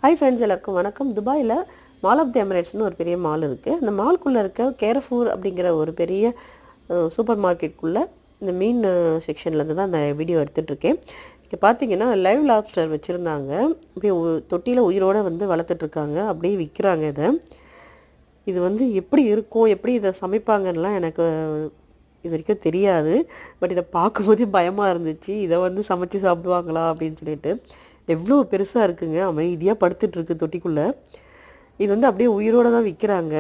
Hi friends, எல்லாருக்கும் வணக்கம். துபாயில் மால் ஆஃப் தி எமிரேட்ஸ்னு ஒரு பெரிய மால் இருக்குது. அந்த மால்குள்ளே இருக்க கேரஃபூர் அப்படிங்கிற ஒரு பெரிய சூப்பர் மார்க்கெட்டுக்குள்ளே இந்த மீன் செக்ஷன்லேருந்து தான் அந்த வீடியோ எடுத்துகிட்ருக்கேன். இங்கே பார்த்தீங்கன்னா லைவ் லாப்ஸ்டர் வச்சுருந்தாங்க. அப்படியே தொட்டியில் உயிரோடு வந்து வளர்த்துட்ருக்காங்க, அப்படியே விற்கிறாங்க. இது வந்து எப்படி இருக்கும், எப்படி இதை சமைப்பாங்கன்னெலாம் எனக்கு இது வரைக்கும் தெரியாது. பட் இதை பார்க்கும்போதே பயமாக இருந்துச்சு. இதை வந்து சமைச்சு சாப்பிடுவாங்களா அப்படின்னு சொல்லிட்டு. எவ்வளோ பெருசாக இருக்குங்க, அமைதியாக படுத்துட்ருக்கு தொட்டிக்குள்ளே. இது வந்து அப்படியே உயிரோடு தான் விற்கிறாங்க.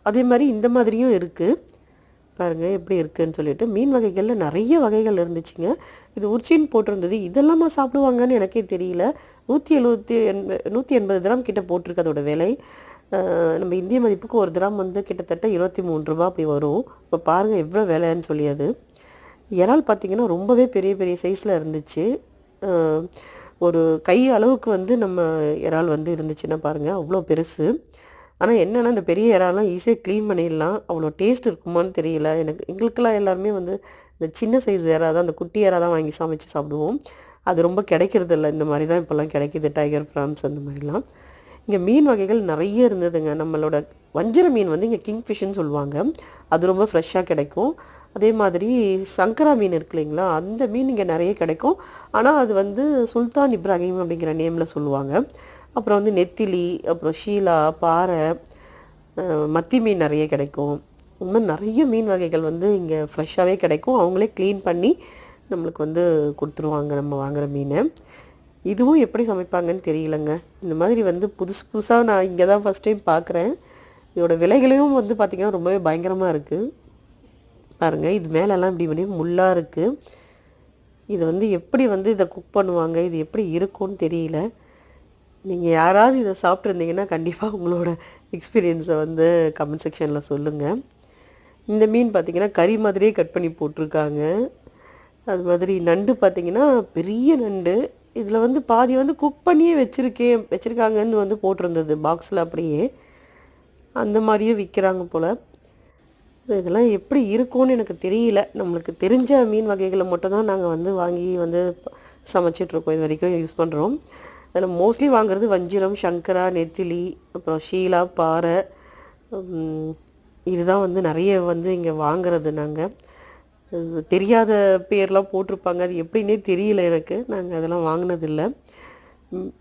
அதே மாதிரி இந்த மாதிரியும் இருக்குது பாருங்கள் எப்படி இருக்குதுன்னு சொல்லிட்டு. மீன் வகைகளில் நிறைய வகைகள் இருந்துச்சுங்க. இது உர்ச்சின்னு போட்டிருந்தது. இதெல்லாமா சாப்பிடுவாங்கன்னு எனக்கே தெரியல. 180 திராம் கிட்ட போட்டிருக்கு அதோட விலை. நம்ம இந்திய மதிப்புக்கு ஒரு திராம் வந்து கிட்டத்தட்ட 23 ரூபா அப்படி வரும். இப்போ பாருங்கள் எவ்வளோ விலைன்னு சொல்லி. அது இறால் பார்த்திங்கன்னா ரொம்பவே பெரிய பெரிய சைஸில் இருந்துச்சு. ஒரு கை அளவுக்கு வந்து நம்ம இறால் வந்து இருந்துச்சுன்னா பாருங்கள், அவ்வளோ பெருசு. ஆனால் என்னென்னா இந்த பெரிய இறாலாம் ஈஸியாக க்ளீன் பண்ணிடலாம். அவ்வளோ டேஸ்ட் இருக்குமான்னு தெரியல. எங்களுக்கெல்லாம் எல்லாருமே வந்து இந்த சின்ன சைஸ் இறா தான், அந்த குட்டி இறா தான் வாங்கி சமைச்சு சாப்பிடுவோம். அது ரொம்ப கிடைக்கிறதில்ல. இந்த மாதிரி தான் இப்போல்லாம் கிடைக்கிது, டைகர் ப்ரான்ஸ் அந்த மாதிரிலாம். இங்கே மீன் வகைகள் நிறைய இருந்ததுங்க. நம்மளோட வஞ்சர மீன் வந்து இங்கே கிங்ஃபிஷ்ன்னு சொல்லுவாங்க. அது ரொம்ப ஃப்ரெஷ்ஷாக கிடைக்கும். அதே மாதிரி சங்கரா மீன் இருக்கு இல்லைங்களா, அந்த மீன் இங்கே நிறைய கிடைக்கும். ஆனால் அது வந்து சுல்தான் இப்ராஹிம் அப்படிங்கிற நேமில் சொல்லுவாங்க. அப்புறம் வந்து நெத்திலி, அப்புறம் ஷீலா, பாறை, மத்தி மீன் நிறைய கிடைக்கும். இந்த மாதிரி நிறைய மீன் வகைகள் வந்து இங்கே ஃப்ரெஷ்ஷாகவே கிடைக்கும். அவங்களே க்ளீன் பண்ணி நம்மளுக்கு வந்து கொடுத்துருவாங்க நம்ம வாங்குகிற மீனை. இதுவும் எப்படி சமைப்பாங்கன்னு தெரியலங்க. இந்த மாதிரி வந்து புதுசு புதுசாக நான் இங்கே தான் ஃபஸ்ட் டைம் பார்க்குறேன். இதோட விலைகளையும் வந்து பார்த்திங்கன்னா ரொம்பவே பயங்கரமாக இருக்குது பாருங்கள். இது மேலெல்லாம் இப்படி பண்ணி முள்ளாக இருக்குது. இது வந்து எப்படி வந்து இதை குக் பண்ணுவாங்க, இது எப்படி இருக்கும்னு தெரியல. நீங்கள் யாராவது இதை சாப்பிட்ருந்தீங்கன்னா கண்டிப்பாக உங்களோட எக்ஸ்பீரியன்ஸை வந்து கமெண்ட் செக்ஷனில் சொல்லுங்கள். இந்த மீன் பார்த்திங்கன்னா கறி மாதிரியே கட் பண்ணி போட்டிருக்காங்க. அது மாதிரி நண்டு பார்த்திங்கன்னா பெரிய நண்டு. இதில் வந்து பாதி வந்து குக் பண்ணியே வச்சுருக்காங்கன்னு வந்து போட்டிருந்தது பாக்ஸில். அப்படியே அந்த மாதிரியே விற்கிறாங்க போல். இதெல்லாம் எப்படி இருக்கும்னு எனக்கு தெரியல. நம்மளுக்கு தெரிஞ்ச மீன் வகைகளை மட்டும் தான் நாங்கள் வந்து வாங்கி வந்து சமைச்சிட்ருக்கோம், இது வரைக்கும் யூஸ் பண்ணுறோம். அதில் மோஸ்ட்லி வாங்குறது வஞ்சிரம், சங்கரா, நெத்திலி, அப்புறம் ஷீலா, பாறை, இதுதான் வந்து நிறைய வந்து இங்கே வாங்குறது. நாங்கள் தெரியாத பேர்லாம் போட்டிருப்பாங்க, அது எப்படின்னே தெரியல எனக்கு. நாங்கள் அதெல்லாம் வாங்கினதில்லை.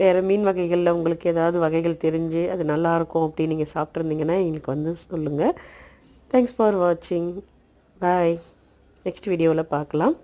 வேறு மீன் வகைகளில் உங்களுக்கு ஏதாவது வகைகள் தெரிஞ்சு அது நல்லாயிருக்கும் அப்படின்னு நீங்கள் சாப்பிட்ருந்தீங்கன்னா எங்களுக்கு வந்து சொல்லுங்கள். தேங்க்ஸ் ஃபார் வாட்சிங். பாய். நெக்ஸ்ட் வீடியோவில் பார்க்கலாம்.